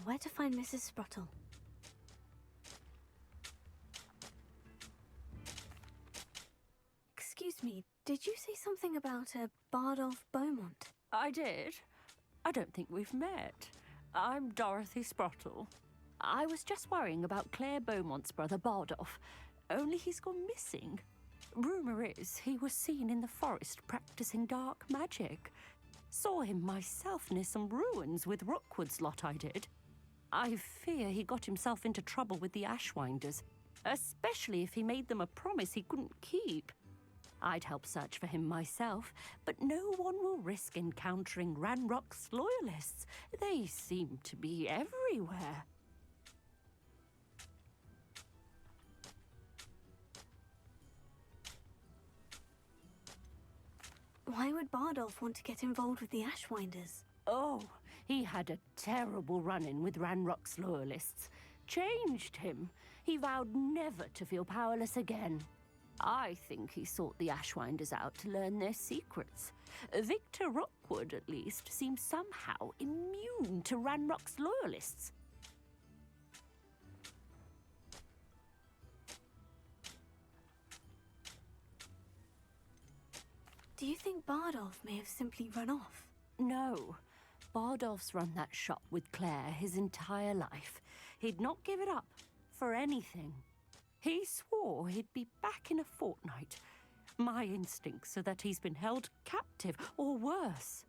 where to find Mrs. Sprottle. Excuse me, did you say something about a Bardolph Beaumont? I did. I don't think we've met. I'm Dorothy Sprottle. I was just worrying about Claire Beaumont's brother Bardolph, only he's gone missing. Rumour is he was seen in the forest practicing dark magic. Saw him myself near some ruins with Rookwood's lot I did. I fear he got himself into trouble with the Ashwinders, especially if he made them a promise he couldn't keep. I'd help search for him myself, but no one will risk encountering Ranrock's loyalists. They seem to be everywhere. Why would Bardolph want to get involved with the Ashwinders? Oh, he had a terrible run-in with Ranrock's loyalists. Changed him. He vowed never to feel powerless again. I think he sought the Ashwinders out to learn their secrets. Victor Rookwood, at least, seems somehow immune to Ranrock's loyalists. Do you think Bardolph may have simply run off? No. Bardolph's run that shop with Claire his entire life. He'd not give it up for anything. He swore he'd be back in a fortnight. My instincts are that he's been held captive, or worse.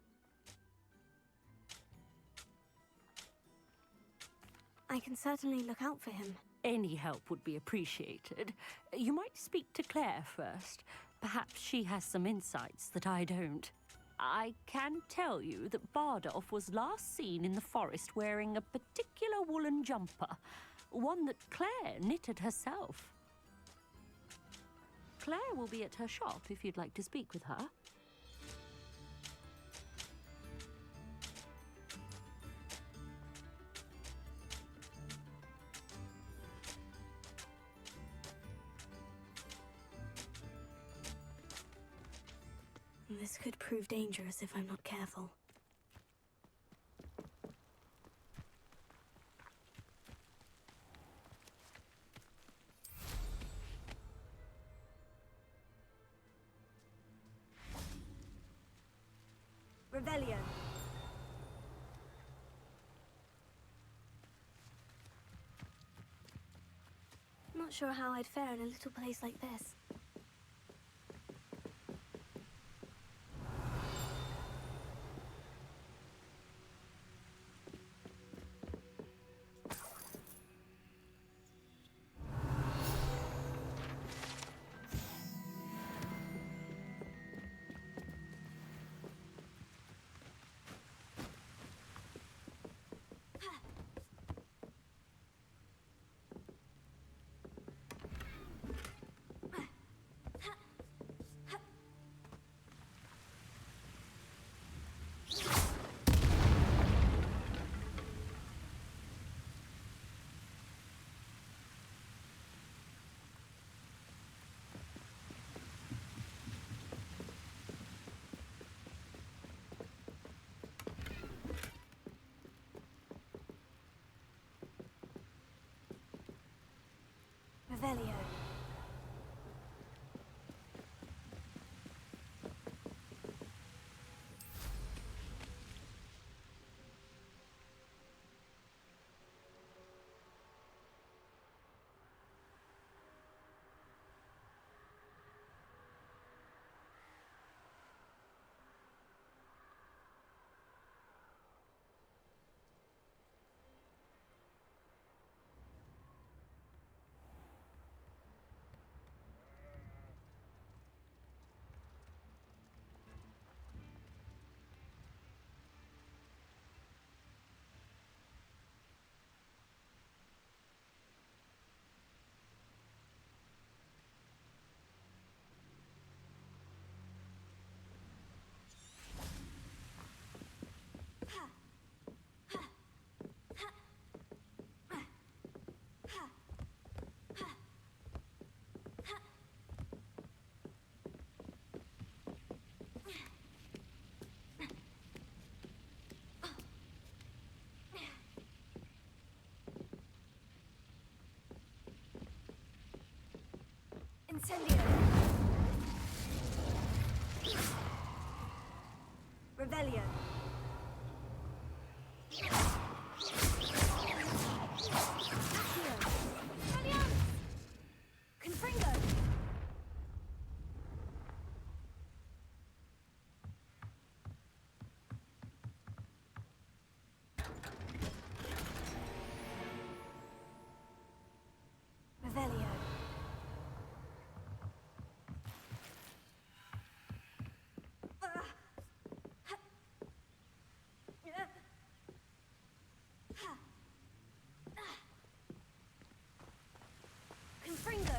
I can certainly look out for him. Any help would be appreciated. You might speak to Claire first. Perhaps she has some insights that I don't. I can tell you that Bardolph was last seen in the forest wearing a particular woolen jumper, one that Claire knitted herself. Claire will be at her shop if you'd like to speak with her. This could prove dangerous if I'm not careful. Revelio. Not sure how I'd fare in a little place like this. Revelio. Incendio. Revelio. Accio. Expelliarmus. Confringo. Revelio. Confringo.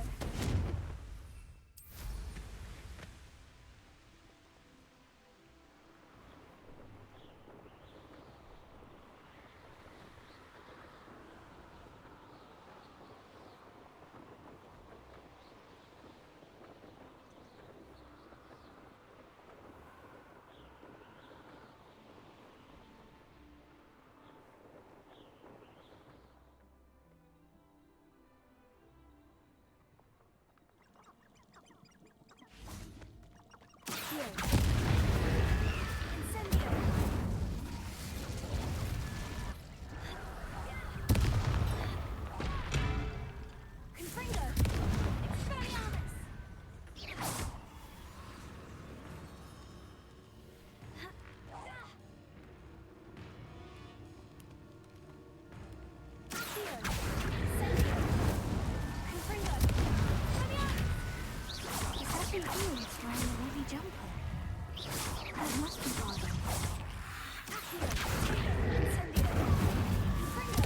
Incendio. Confringo. Expelliarmus. Accio. Incendio. Confringo. Expelliarmus. Is that the Eels wearing a heavy jumper? That must be Bardo. Accio. Incendio. Confringo.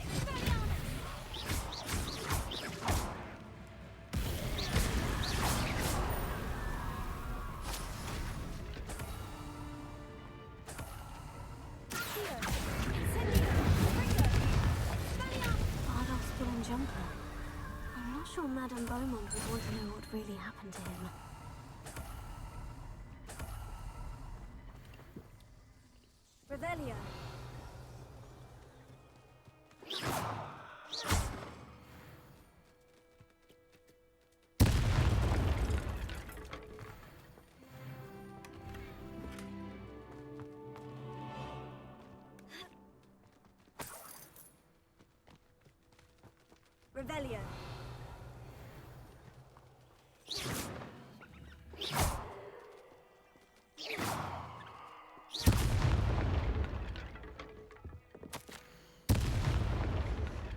Expelliarmus. Bardolph's woolen jumper. I'm not sure Madame Beaumont would want to know what really happened to him. Revelio. Revelio.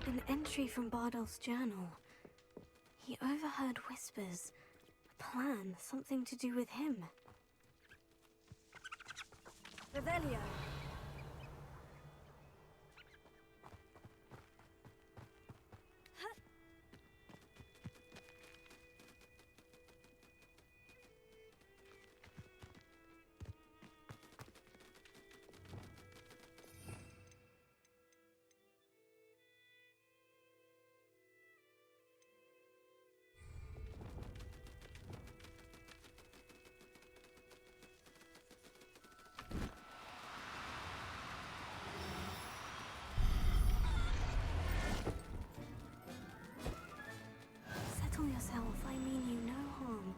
An entry from Bardolph's journal. He overheard whispers. A plan, something to do with him. Revelio. Settle yourself, I mean you no harm.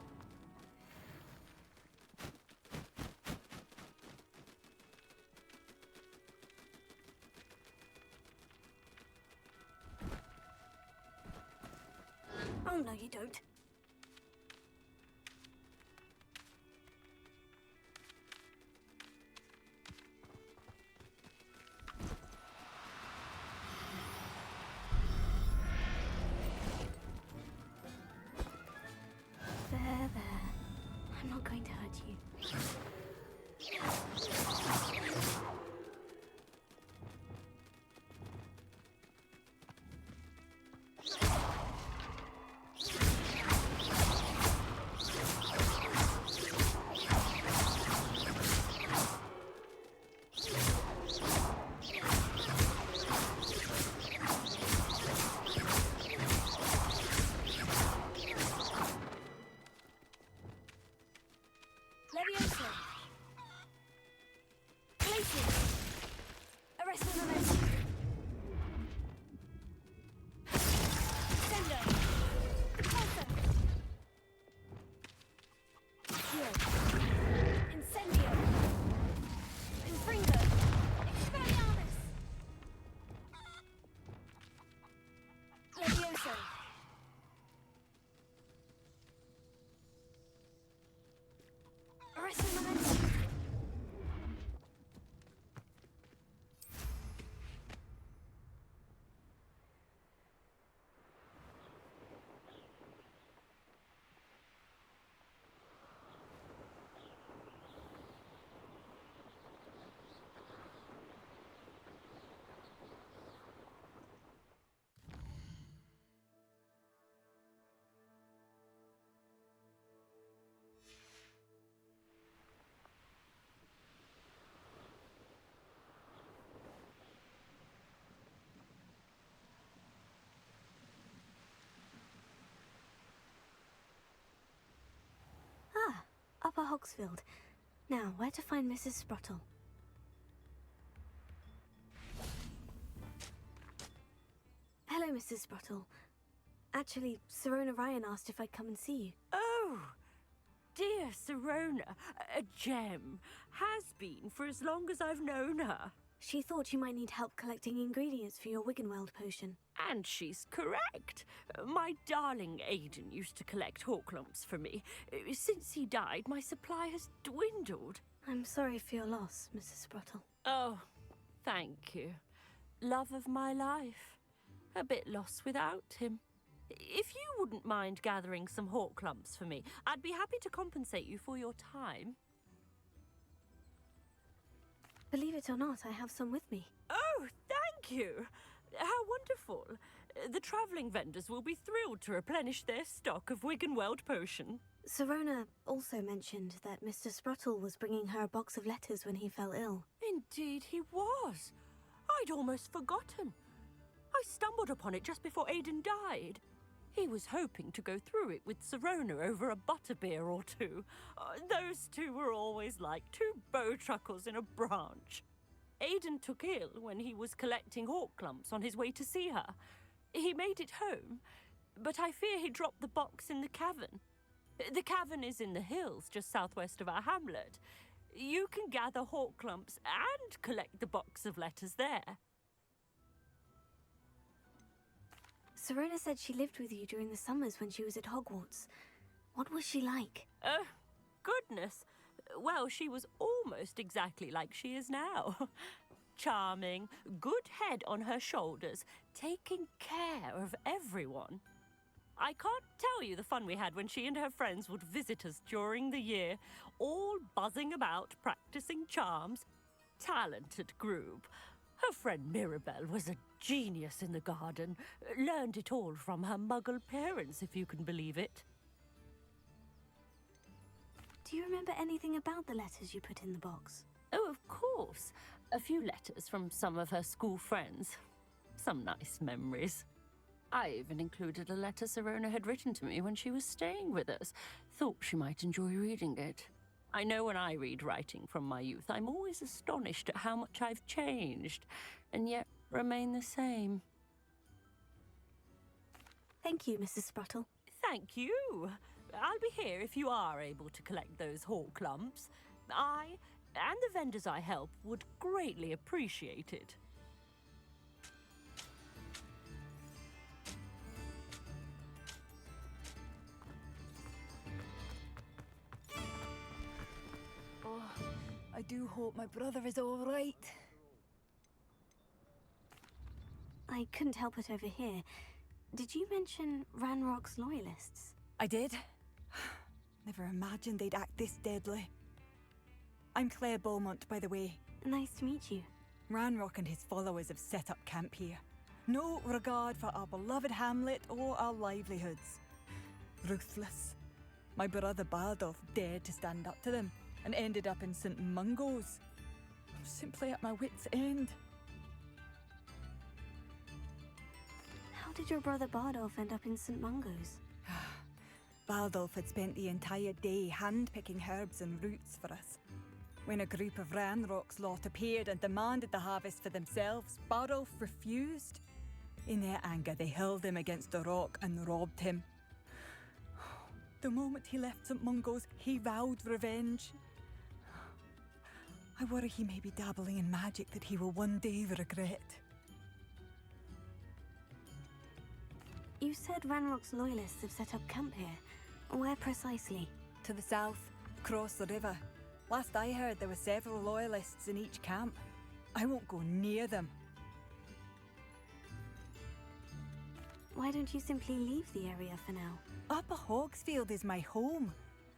Oh no, you don't. There. I'm not going to hurt you. Upper Hogsfield. Now, where to find Mrs. Sprottle? Hello, Mrs. Sprottle. Actually, Sirona Ryan asked if I'd come and see you. Oh, dear Sirona, a gem. Has been for as long as I've known her. She thought you might need help collecting ingredients for your Wiggenweld potion. And she's correct. My darling Aidan used to collect Horklumps for me. Since he died, my supply has dwindled. I'm sorry for your loss, Mrs. Sprottle. Oh, thank you. Love of my life. A bit lost without him. If you wouldn't mind gathering some Horklumps for me, I'd be happy to compensate you for your time. Believe it or not, I have some with me. Oh, thank you! How wonderful. The travelling vendors will be thrilled to replenish their stock of Wiggenweld potion. Sirona also mentioned that Mr. Sprottle was bringing her a box of letters when he fell ill. Indeed he was. I'd almost forgotten. I stumbled upon it just before Aidan died. He was hoping to go through it with Sirona over a butterbeer or two. Those two were always like two bowtruckles in a branch. Aidan took ill when he was collecting Horklumps on his way to see her. He made it home, but I fear he dropped the box in the cavern. The cavern is in the hills just southwest of our hamlet. You can gather Horklumps and collect the box of letters there. Sirona said she lived with you during the summers when she was at Hogwarts. What was she like? Oh, goodness. Well, she was almost exactly like she is now. Charming, good head on her shoulders, taking care of everyone. I can't tell you the fun we had when she and her friends would visit us during the year, all buzzing about, practicing charms. Talented group. Her friend Mirabelle was a genius in the garden. Learned it all from her muggle parents, if you can believe it. Do you remember anything about the letters you put in the box? Oh, of course. A few letters from some of her school friends. Some nice memories. I even included a letter Sirona had written to me when she was staying with us. Thought she might enjoy reading it. I know when I read writing from my youth, I'm always astonished at how much I've changed, and yet remain the same. Thank you, Mrs. Sprottle. Thank you. I'll be here if you are able to collect those Horklumps. I, and the vendors I help, would greatly appreciate it. Oh, I do hope my brother is all right. I couldn't help but overhear. Did you mention Ranrock's loyalists? I did. Never imagined they'd act this deadly. I'm Claire Beaumont, by the way. Nice to meet you. Ranrock and his followers have set up camp here. No regard for our beloved hamlet or our livelihoods. Ruthless. My brother Bardolph dared to stand up to them and ended up in St. Mungo's. I'm simply at my wit's end. How did your brother Bardolph end up in St. Mungo's? Bardolph had spent the entire day hand-picking herbs and roots for us. When a group of Ranrock's lot appeared and demanded the harvest for themselves, Bardolph refused. In their anger, they hurled him against a rock and robbed him. The moment he left St. Mungo's, he vowed revenge. I worry he may be dabbling in magic that he will one day regret. You said Ranrock's loyalists have set up camp here. Where precisely? To the south, across the river. Last I heard, there were several loyalists in each camp. I won't go near them. Why don't you simply leave the area for now? Upper Hogsfield is my home.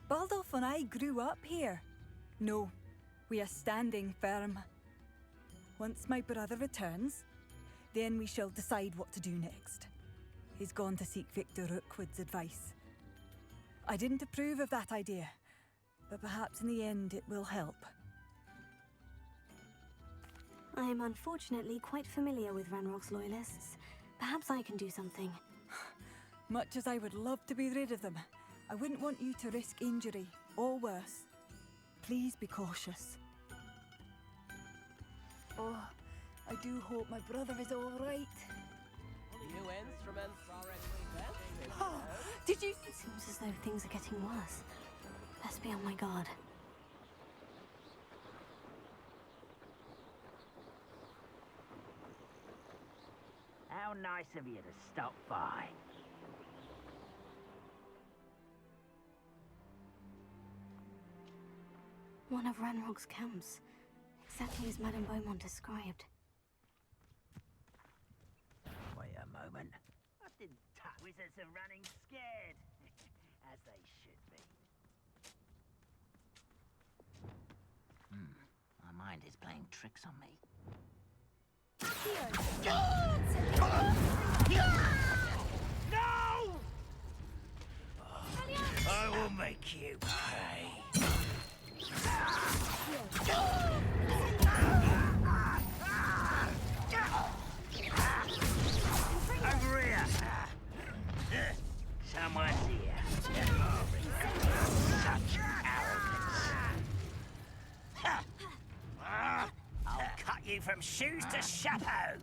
Baldolph and I grew up here. No, we are standing firm. Once my brother returns, then we shall decide what to do next. He's gone to seek Victor Rookwood's advice. I didn't approve of that idea, but perhaps in the end it will help. I am unfortunately quite familiar with Ranrock's loyalists. Perhaps I can do something. Much as I would love to be rid of them, I wouldn't want you to risk injury, or worse. Please be cautious. Oh, I do hope my brother is all right. New instruments already Oh, did you? It seems as though things are getting worse. Best be on my guard. How nice of you to stop by. One of Ranrock's camps. Exactly as Madame Beaumont described. Wait a moment. I didn't touch. Wizards are running scared. As they should be. My mind is playing tricks on me. No! I will make you pay. Over here! Someone's here. Such arrogance. I'll cut you from shoes to chapeau.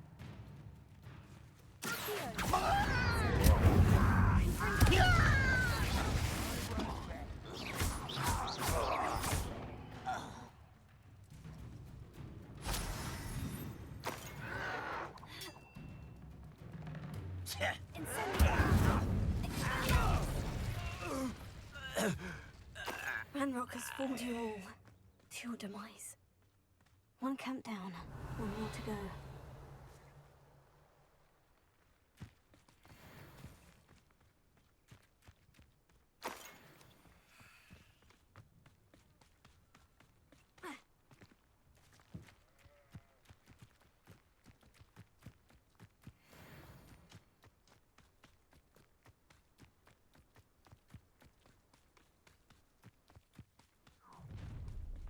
Ranrock has fooled you all to your demise. One camp down, one more to go.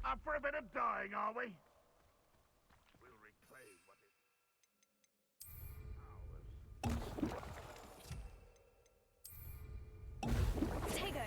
Up for a bit of dying, are we? We'll reclaim what is ours. Tego!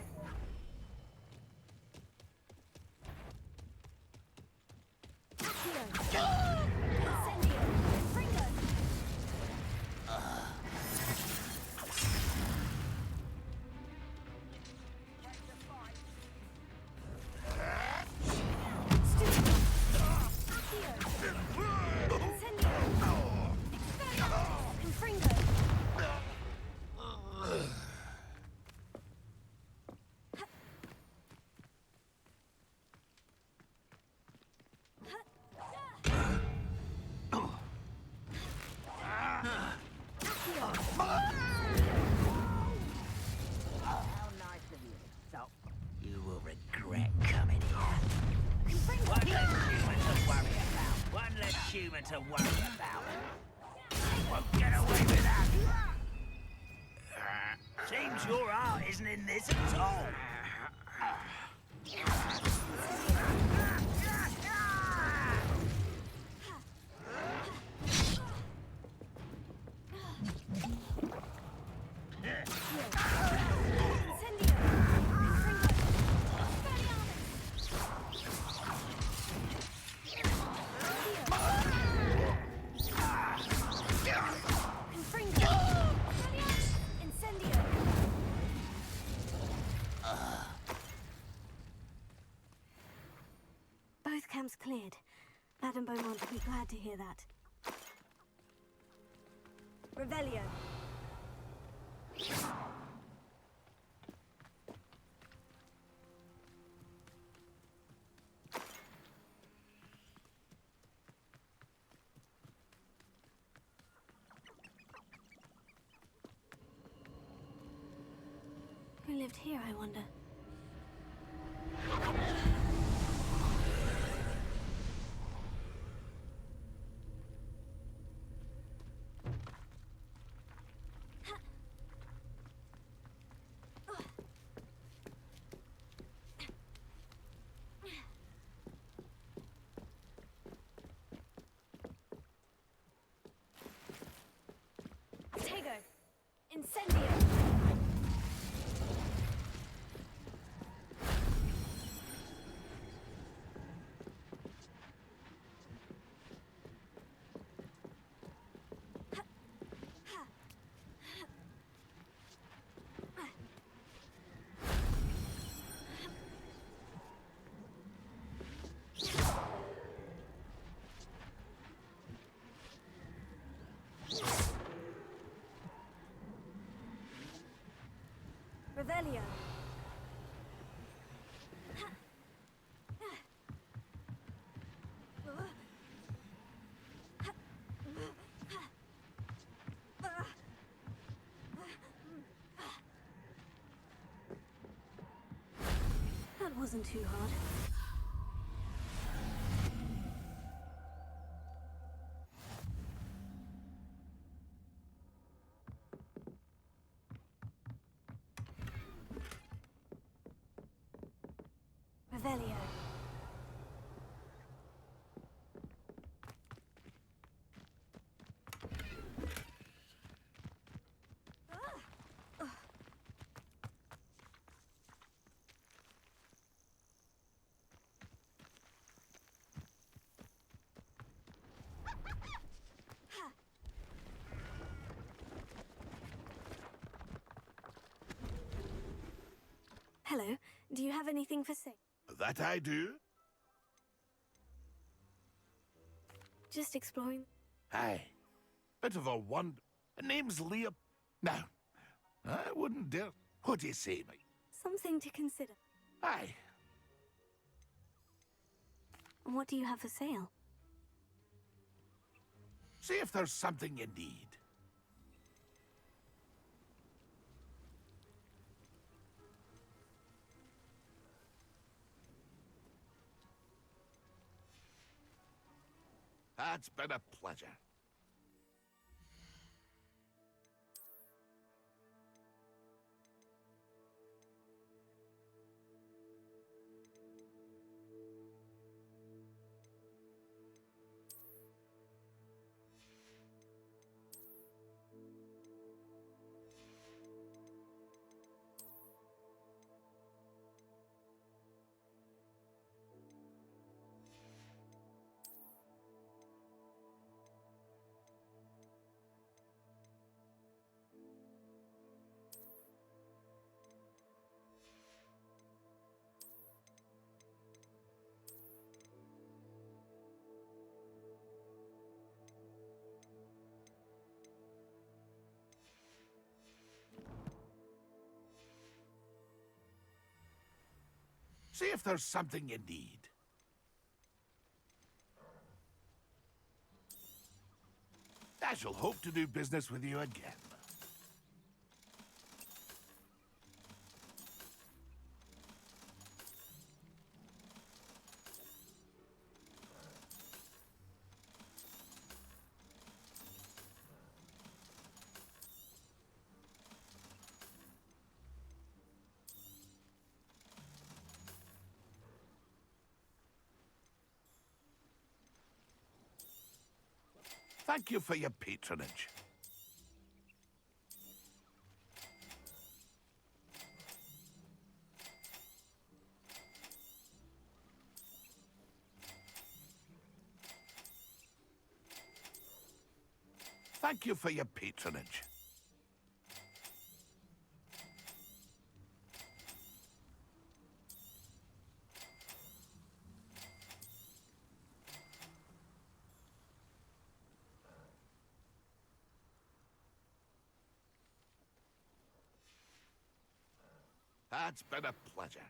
You will regret coming here. One less human to worry about. One less human to worry about. You won't get away with that. Seems your heart isn't in this at all. Both camps cleared. Madame Beaumont will be glad to hear that. Revelio. Who lived here, I wonder? Tego! Incendio! Revelio. That wasn't too hard. Revelio. Hello, do you have anything for sale? That I do. Just exploring. Aye. Bit of a wonder. Name's Leah. Now, I wouldn't dare. What do you say, mate? Something to consider. Aye. What do you have for sale? See if there's something you need. That's been a pleasure. See if there's something you need. I shall hope to do business with you again. Thank you for your patronage. Thank you for your patronage. That's been a pleasure.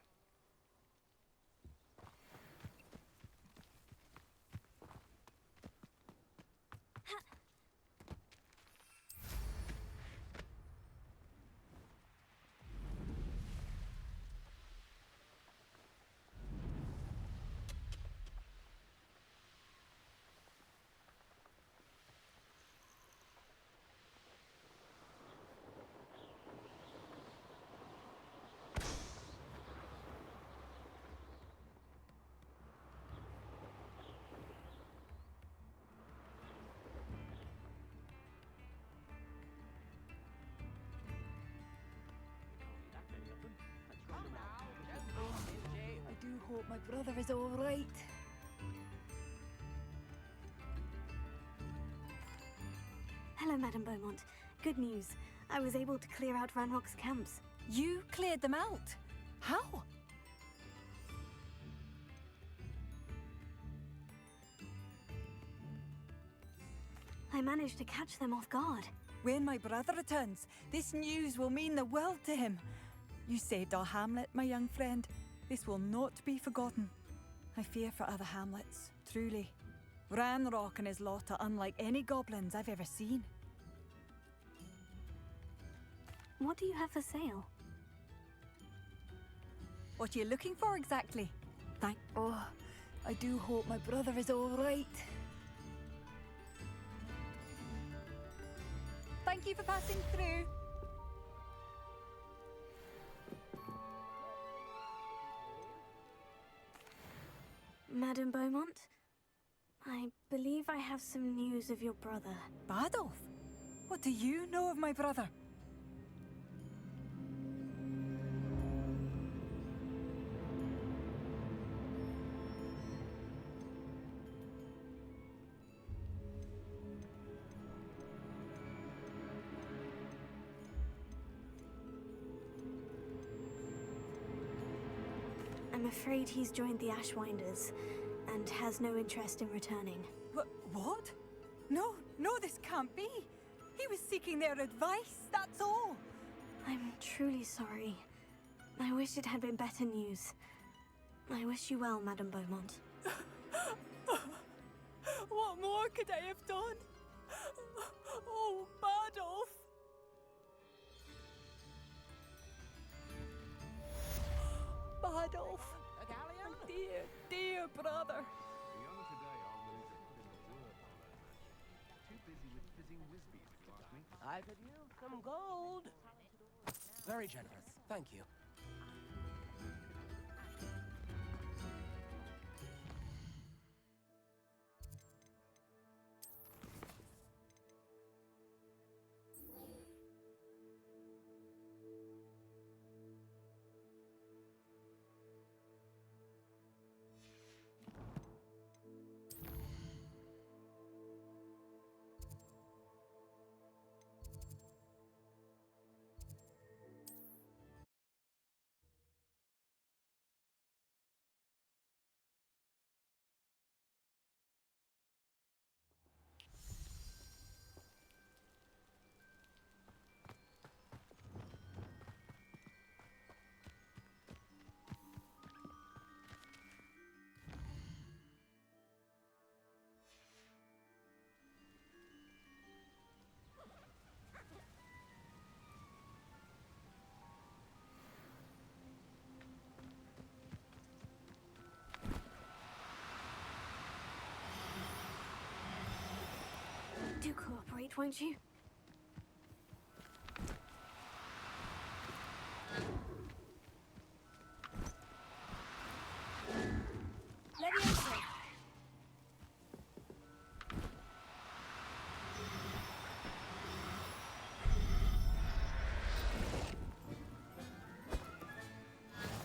I do hope my brother is all right. Hello, Madame Beaumont. Good news. I was able to clear out Ranrock's camps. You cleared them out? How? I managed to catch them off guard. When my brother returns, this news will mean the world to him. You saved our hamlet, my young friend. This will not be forgotten. I fear for other hamlets, truly. Ranrock and his lot are unlike any goblins I've ever seen. What do you have for sale? What are you looking for exactly? Oh, I do hope my brother is all right. Thank you for passing through. Madame Beaumont, I believe I have some news of your brother. Badolf? What do you know of my brother? I'm afraid he's joined the Ashwinders and has no interest in returning. What? No, this can't be. He was seeking their advice, that's all. I'm truly sorry. I wish it had been better news. I wish you well, Madame Beaumont. What more could I have done? Oh, Badolf! Badolf! A galleon? Dear, dear brother. The young today aren't willing to put in a word for that much. Too busy with fizzing whiskies, if you ask me. I could use some gold. Very generous. Thank you. Do cooperate, won't you? Leviosa!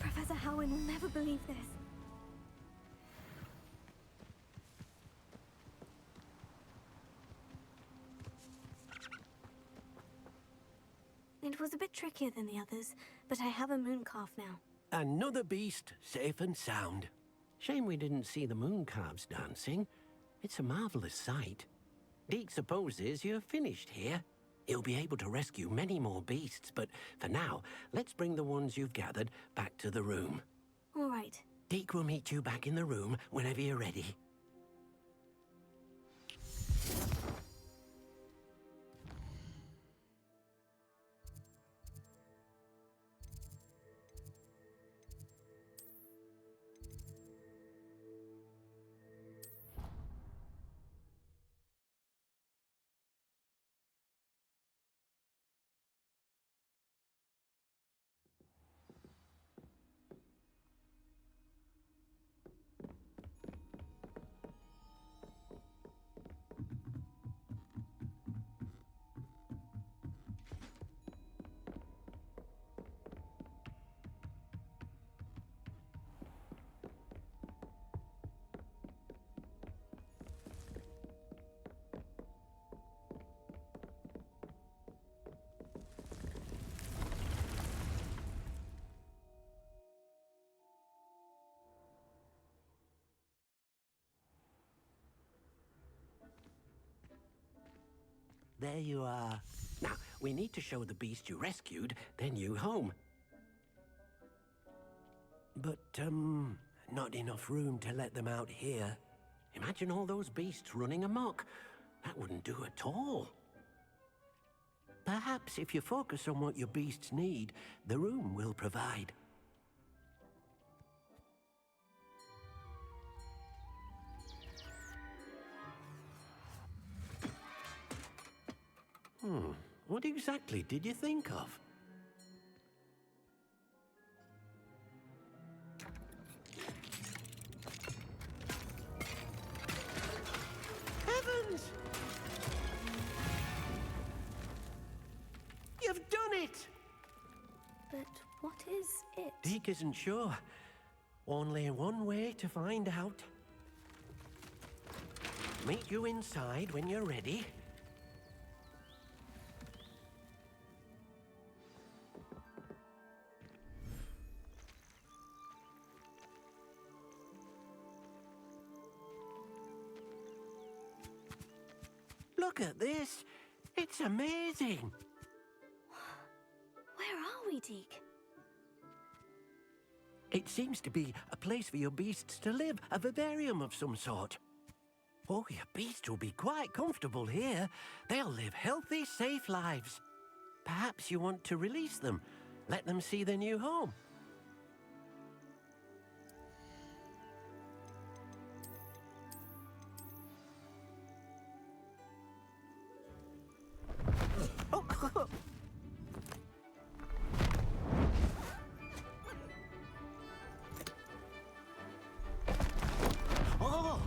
Professor Howin will never believe this. It was a bit trickier than the others, but I have a moon calf now. Another beast, safe and sound. Shame we didn't see the moon calves dancing. It's a marvelous sight. Deke supposes you're finished here. He'll be able to rescue many more beasts, but for now, let's bring the ones you've gathered back to the room. All right. Deke will meet you back in the room whenever you're ready. There you are. Now, we need to show the beast you rescued their new home. But, not enough room to let them out here. Imagine all those beasts running amok. That wouldn't do at all. Perhaps if you focus on what your beasts need, the room will provide. What exactly did you think of? Heavens! You've done it! But what is it? Deke isn't sure. Only one way to find out. Meet you inside when you're ready. Look at this. It's amazing. Where are we, Deke? It seems to be a place for your beasts to live, a vivarium of some sort. Oh, your beasts will be quite comfortable here. They'll live healthy, safe lives. Perhaps you want to release them, let them see their new home. Oh!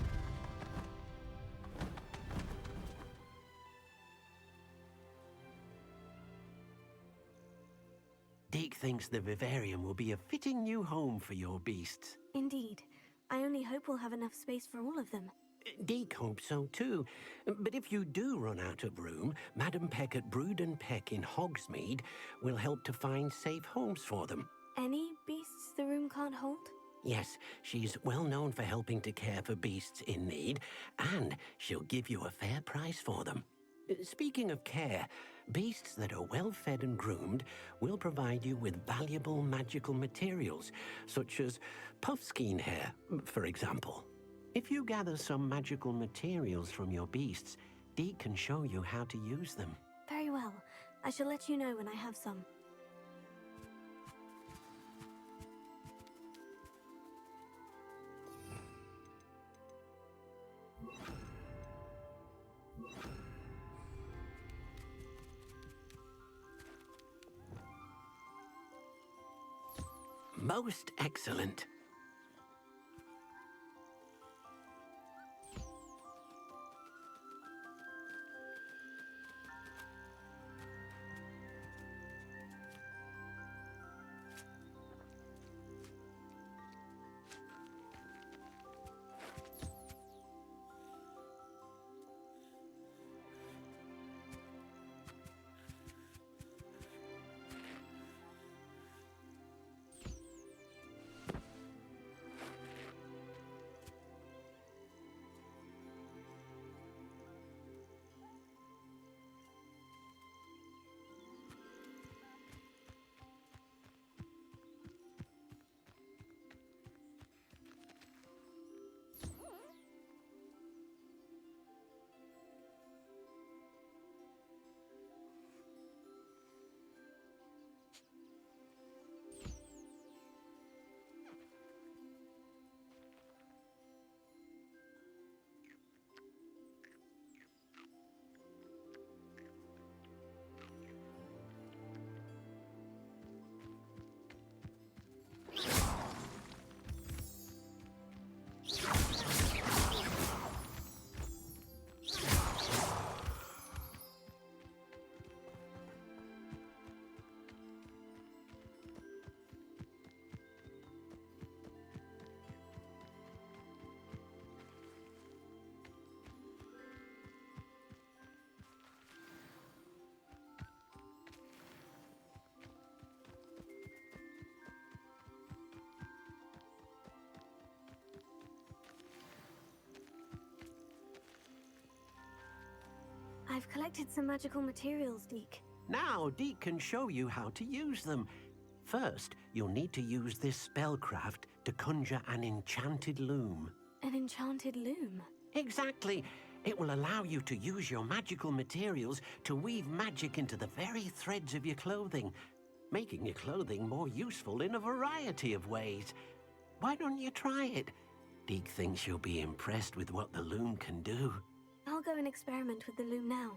Deke thinks the vivarium will be a fitting new home for your beasts. Indeed. I only hope we'll have enough space for all of them. Deke hopes so too. But if you do run out of room, Madam Peck at Brood and Peck in Hogsmeade will help to find safe homes for them. Any beasts the room can't hold? Yes, she's well known for helping to care for beasts in need, and she'll give you a fair price for them. Speaking of care, beasts that are well fed and groomed will provide you with valuable magical materials, such as puffskein hair, for example. If you gather some magical materials from your beasts, Deke can show you how to use them. Very well. I shall let you know when I have some. Most excellent. I've collected some magical materials, Deke. Now Deke can show you how to use them. First, you'll need to use this spellcraft to conjure an enchanted loom. An enchanted loom. Exactly. It will allow you to use your magical materials to weave magic into the very threads of your clothing, making your clothing more useful in a variety of ways. Why don't you try it? Deke thinks you'll be impressed with what the loom can do. I'll go and experiment with the loom now.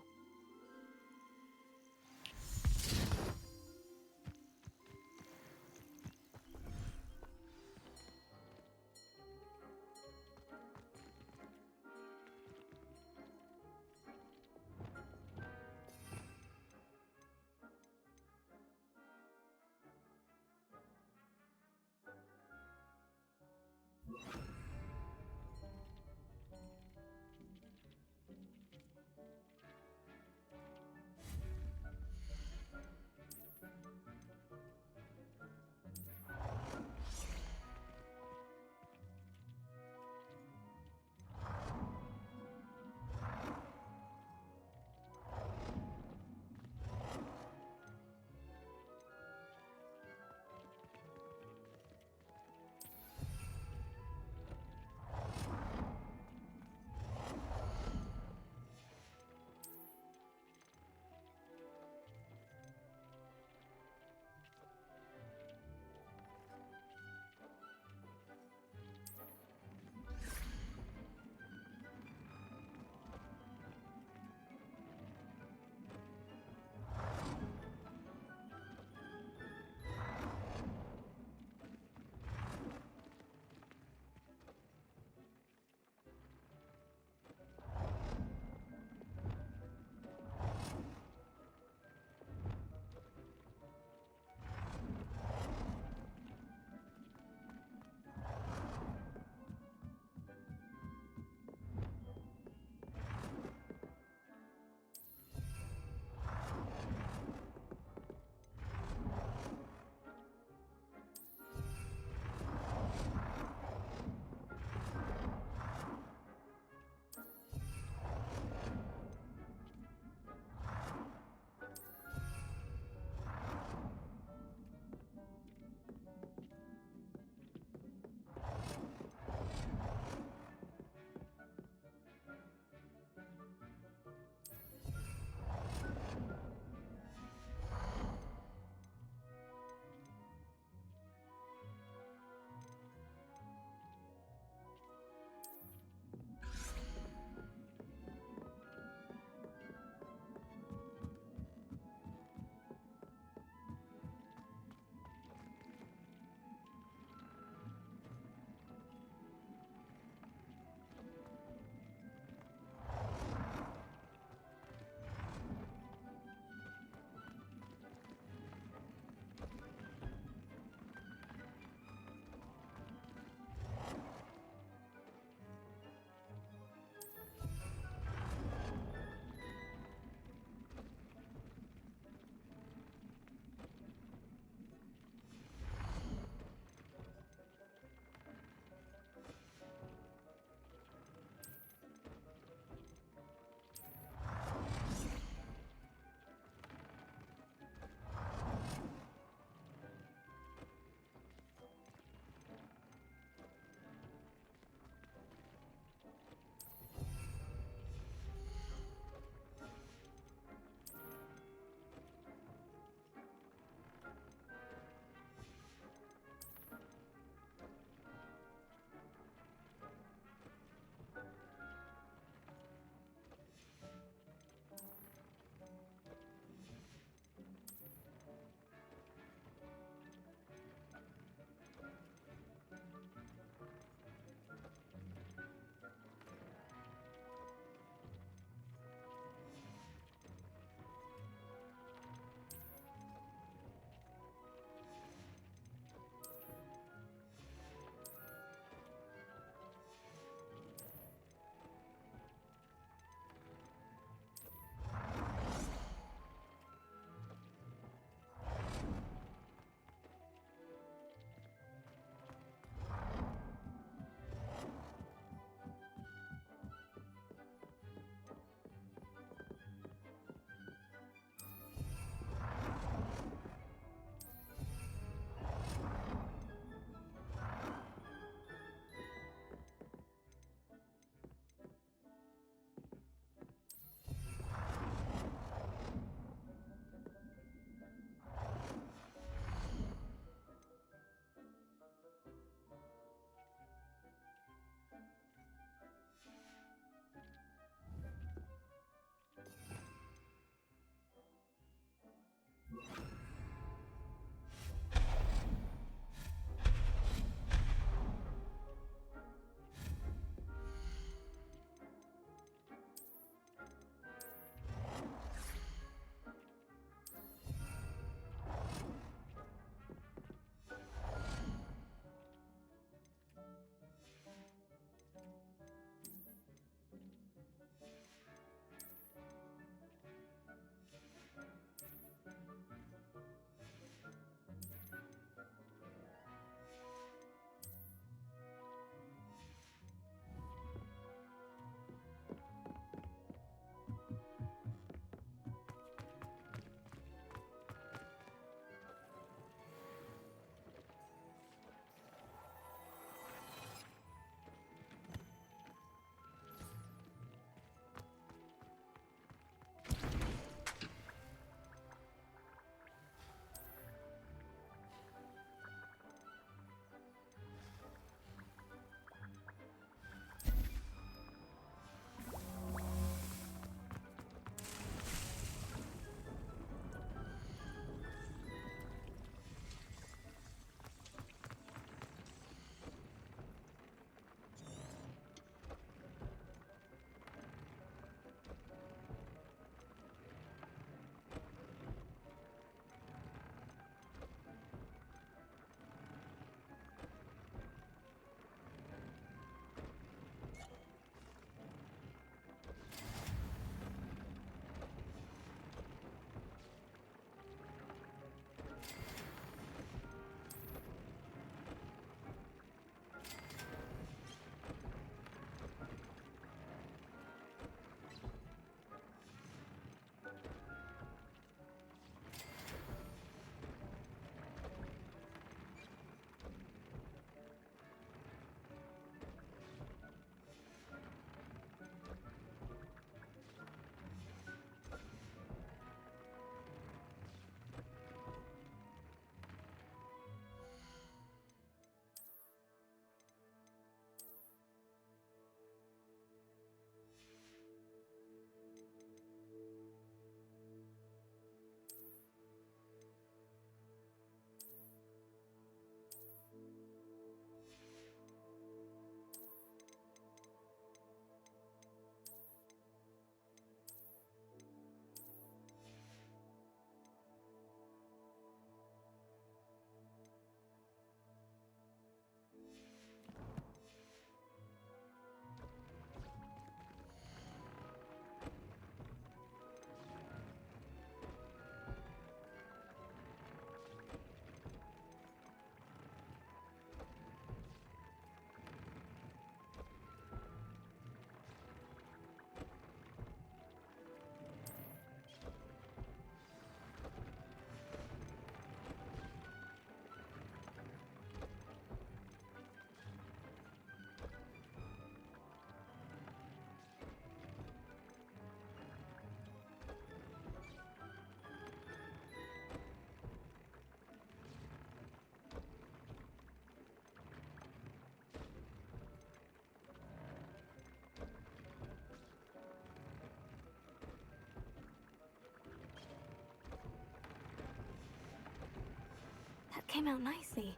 came out nicely.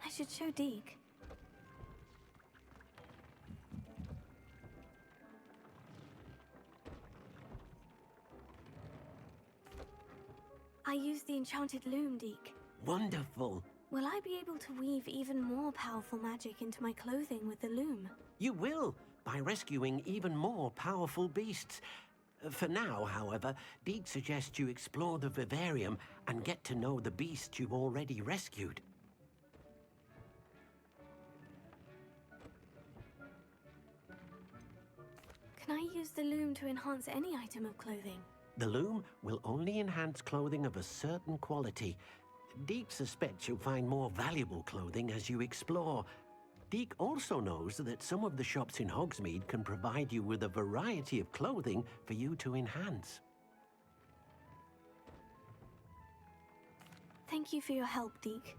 I should show Deke. I used the enchanted loom, Deke. Wonderful. Will I be able to weave even more powerful magic into my clothing with the loom? You will, by rescuing even more powerful beasts. For now, however, Deke suggests you explore the vivarium and get to know the beasts you've already rescued. Can I use the loom to enhance any item of clothing? The loom will only enhance clothing of a certain quality. Deke suspects you'll find more valuable clothing as you explore. Deke also knows that some of the shops in Hogsmeade can provide you with a variety of clothing for you to enhance. Thank you for your help, Deke.